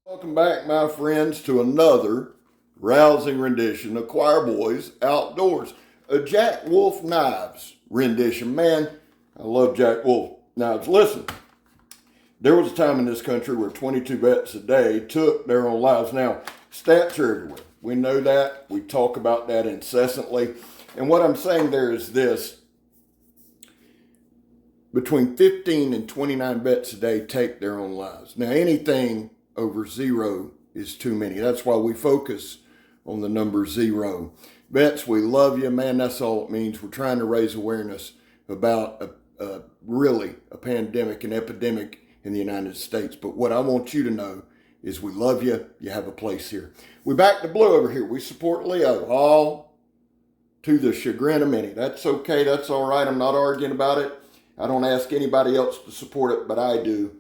Welcome back, my friends, to another rousing rendition of Choir Boys Outdoors. A Jack Wolf Knives rendition. Man, I love Jack Wolf Knives. Listen, there was a time in this country where 22 vets a day took their own lives. Now, stats are everywhere. We know that. We talk about that incessantly. And what I'm saying there is this. Between 15 and 29 vets a day take their own lives. Now, anything over zero is too many. That's why we focus on the number zero. Vets, we love you, man. That's all it means. We're trying to raise awareness about really a pandemic, an epidemic in the United States. But what I want you to know is we love you. You have a place here. We back to blue over here. We support Leo, all to the chagrin of many. That's okay. That's all right. I'm not arguing about it. I don't ask anybody else to support it, but I do.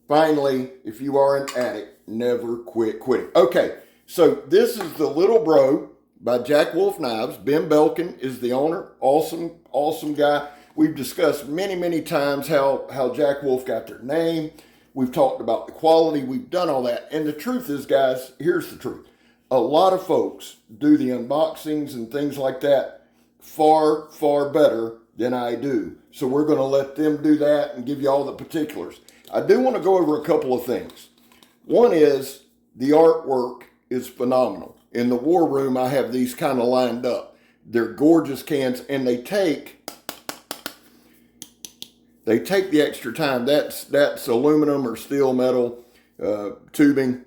Finally, if you are an addict, never quit quitting. Okay, so this is The Little Bro by Jack Wolf Knives. Ben Belkin is the owner. Awesome guy. We've discussed many times how Jack Wolf got their name. We've talked about the quality. We've done all that. And the truth is, guys, here's the truth. A lot of folks do the unboxings and things like that far better than I do. So we're going to let them do that and give you all the particulars. I do want to go over a couple of things. One is the artwork is phenomenal. In the war room, I have these kind of lined up. They're gorgeous cans, and they take the extra time. That's aluminum or steel metal tubing,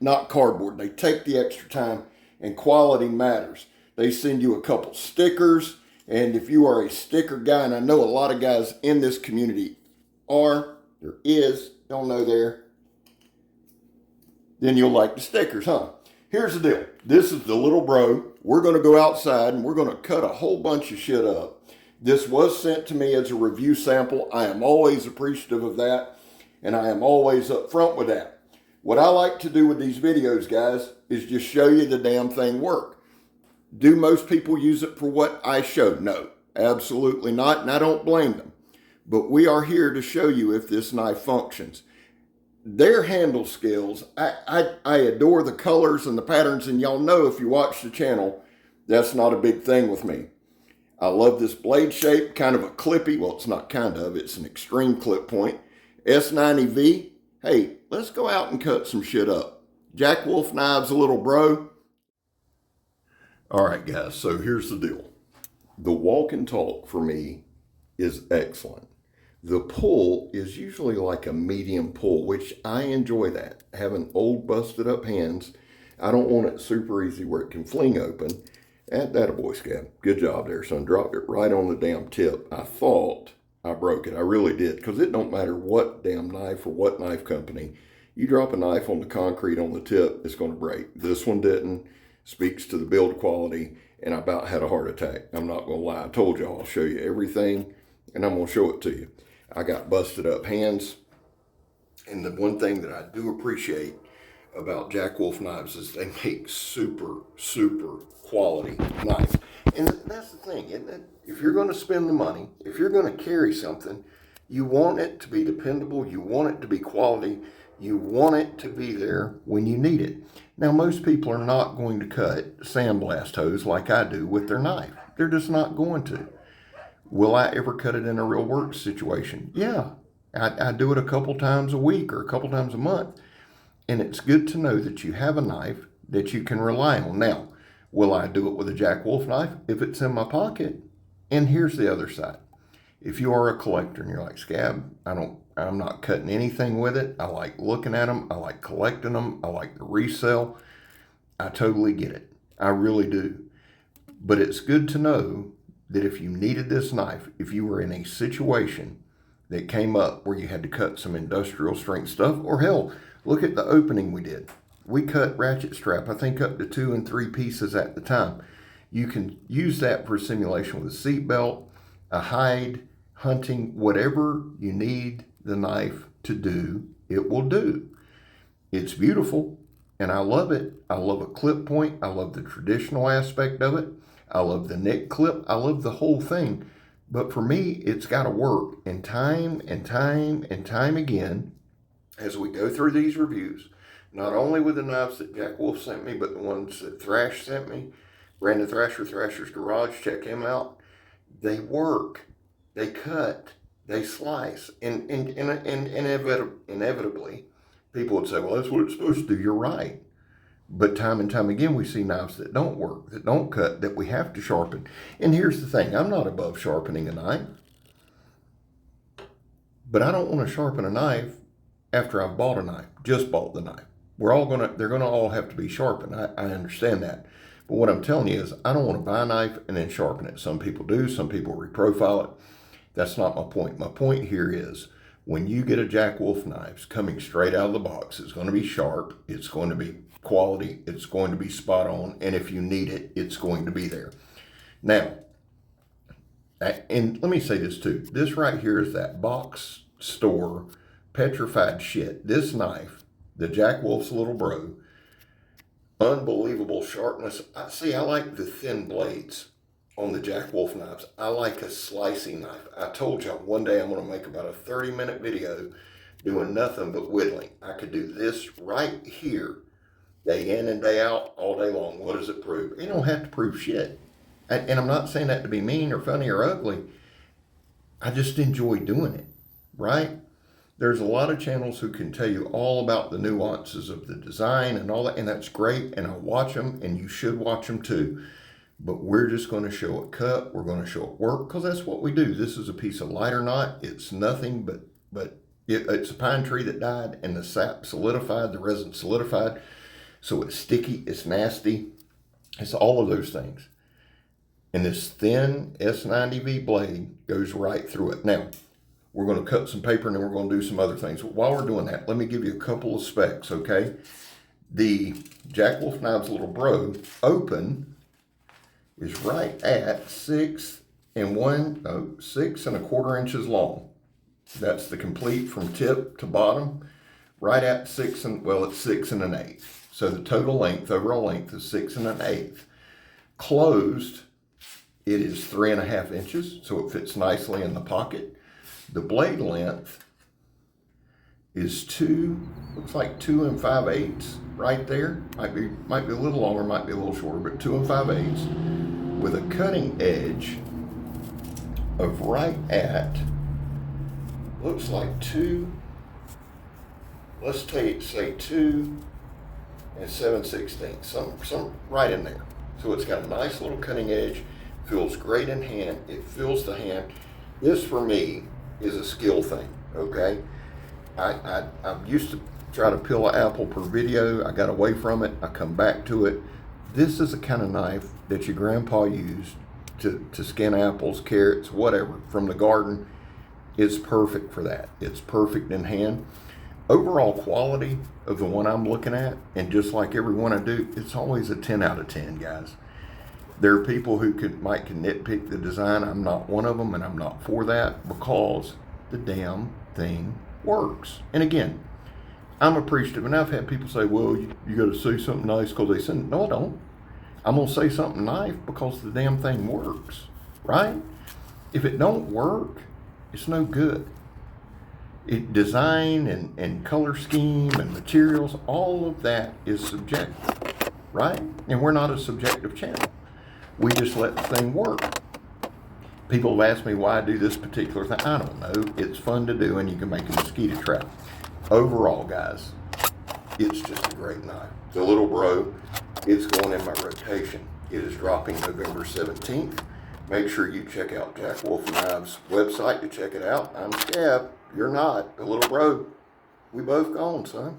not cardboard. They take the extra time, and quality matters. They send you a couple stickers. And if you are a sticker guy, and I know a lot of guys in this community don't know there, then you'll like the stickers, huh? Here's the deal. This is The Little Bro. We're going to go outside and we're going to cut a whole bunch of shit up. This was sent to me as a review sample. I am always appreciative of that, and I am always upfront with that. What I like to do with these videos, guys, is just show you the damn thing work. Do most people use it for what I showed? No, absolutely not, and I don't blame them. But we are here to show you if this knife functions. Their handle skills, I adore the colors and the patterns, and y'all know if you watch the channel, that's not a big thing with me. I love this blade shape, kind of a clippy, well, it's not kind of, it's an extreme clip point. S90V, hey, let's go out and cut some shit up. Jack Wolf Knives, a Little Bro. All right, guys, so here's the deal. The walk and talk for me is excellent. The pull is usually like a medium pull, which I enjoy that. Having old busted up hands, I don't want it super easy where it can fling open. Add that a boy, Scab. Good job there, son. Dropped it right on the damn tip. I thought I broke it. I really did, because it don't matter what damn knife or what knife company. You drop a knife on the concrete on the tip, it's going to break. This one didn't. Speaks to the build quality, and I about had a heart attack. I'm not going to lie. I told you I'll show you everything, and I'm going to show it to you. I got busted up hands, and the one thing that I do appreciate about Jack Wolf Knives is they make super quality knives. And that's the thing, isn't it? If you're going to spend the money, if you're going to carry something, you want it to be dependable, you want it to be quality, you want it to be there when you need it. Now, most people are not going to cut sandblast hose like I do with their knife. They're just not going to. Will I ever cut it in a real work situation? Yeah, I do it a couple times a week or a couple times a month. And it's good to know that you have a knife that you can rely on. Now, will I do it with a Jack Wolf knife if it's in my pocket? And here's the other side. If you are a collector and you're like, Scab, I'm not cutting anything with it. I like looking at them. I like collecting them. I like the resale. I totally get it. I really do. But it's good to know that if you needed this knife, if you were in a situation that came up where you had to cut some industrial strength stuff, or hell, look at the opening we did. We cut ratchet strap, I think up to 2 and 3 pieces at the time. You can use that for simulation with a seat belt, a hide, hunting, whatever you need the knife to do, it will do. It's beautiful, and I love it. I love a clip point. I love the traditional aspect of it. I love the neck clip. I love the whole thing. But for me, it's got to work. And time again, as we go through these reviews, Not only with the knives that Jack Wolf sent me, but the ones that Thrash sent me. Brandon Thrasher, Thrasher's Garage, check him out. They work, they cut, they slice. And inevitably, people would say, well, that's what it's supposed to do. You're right. But time and time again, we see knives that don't work, that don't cut, that we have to sharpen. And here's the thing, I'm not above sharpening a knife. But I don't want to sharpen a knife after I've bought a knife, just bought the knife. They're gonna all have to be sharpened. I understand that. But what I'm telling you is I don't want to buy a knife and then sharpen it. Some people do, some people reprofile it. That's not my point. My point here is when you get a Jack Wolf knife coming straight out of the box, it's going to be sharp, it's going to be quality, it's going to be spot on, and if you need it, it's going to be there. Now, and let me say this too. This right here is that box store petrified shit. This knife, the Jack Wolf's Little Bro, unbelievable sharpness. I like the thin blades on the Jack Wolf knives. I like a slicing knife. I told y'all one day I'm going to make about a 30-minute video doing nothing but whittling. I could do this right here, day in and day out, all day long. What does it prove? It don't have to prove shit. And I'm not saying that to be mean or funny or ugly. I just enjoy doing it, right? There's a lot of channels who can tell you all about the nuances of the design and all that, and that's great, and I watch them, and you should watch them too. But we're just going to show it cut, we're going to show it work, because that's what we do. This is a piece of lighter knot. It's nothing but it's a pine tree that died, and the sap solidified, the resin solidified, so it's sticky, it's nasty, it's all of those things. And this thin S90V blade goes right through it. Now, we're going to cut some paper and then we're going to do some other things. While we're doing that, let me give you a couple of specs, okay? The Jack Wolf Knives Little Bro open is right at 6 1/4 inches long. That's the complete from tip to bottom, right at 6 1/8. So the total length, overall length is 6 1/8. Closed, it is 3.5 inches, so it fits nicely in the pocket. The blade length is looks like 2 5/8 right there. Might be a little longer, might be a little shorter, but 2 5/8 with a cutting edge of right at, looks like 2, let's say 2 7/16, some right in there. So it's got a nice little cutting edge, feels great in hand, it feels the hand. This for me is a skill thing, okay? I used to try to peel an apple per video. I got away from it. I come back to it. This is the kind of knife that your grandpa used to skin apples, carrots, whatever, from the garden. It's perfect for that. It's perfect in hand. Overall quality of the one I'm looking at, and just like every one I do, it's always a 10 out of 10, guys. There are people who might nitpick the design. I'm not one of them, and I'm not for that, because the damn thing works. And again, I'm appreciative, and I've had people say, well, you got to say something nice because they send it. No, I don't. I'm going to say something nice because the damn thing works, right? If it don't work, it's no good. Design and color scheme and materials, all of that is subjective, right? And we're not a subjective channel. We just let the thing work. People have asked me why I do this particular thing. I don't know. It's fun to do, and you can make a mosquito trap. Overall, guys, it's just a great knife. The Little Bro, it's going in my rotation. It is dropping November 17th. Make sure you check out Jack Wolf Knives' website to check it out. I'm Scab. You're not. The Little Bro. We both gone, son.